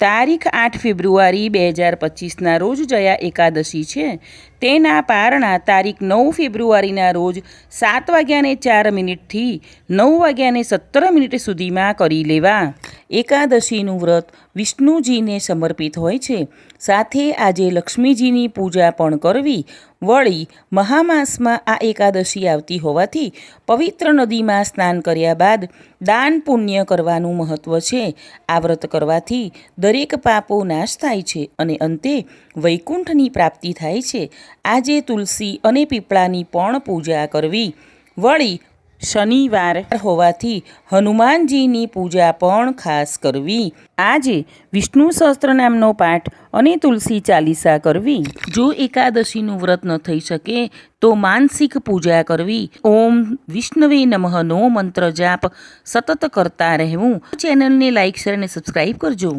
તારીખ 8 ફેબ્રુઆરી 2025ના રોજ જયા એકાદશી છે। તેના પારણા તારીખ 9 ફેબ્રુઆરીના રોજ 7:04 થી 9:17 સુધીમાં કરી લેવા। એકાદશીનું વ્રત વિષ્ણુજીને સમર્પિત હોય છે, સાથે આજે લક્ષ્મીજીની પૂજા પણ કરવી। વળી મહામાસમાં આ એકાદશી આવતી હોવાથી પવિત્ર નદીમાં સ્નાન કર્યા બાદ દાન પુણ્ય કરવાનું મહત્ત્વ છે। આ વ્રત કરવાથી દરેક પાપો નાશ થાય છે અને અંતે વૈકુંઠની પ્રાપ્તિ થાય છે। આજે તુલસી અને પીપળાની પણ પૂજા કરવી। વળી શનિવાર હોવાથી હનુમાનજીની પૂજા પણ ખાસ કરવી। આજે વિષ્ણુ સહસ્ત્રનામનો પાઠ અને તુલસી ચાલીસા કરવી। જો એકાદશીનું વ્રત ન થઈ શકે તો માનસિક પૂજા કરવી। ઓમ વિષ્ણવે નમઃનો મંત્ર જાપ સતત કરતા રહેવું। ચેનલને લાઇક, શેર અને સબસ્ક્રાઈબ કરજો।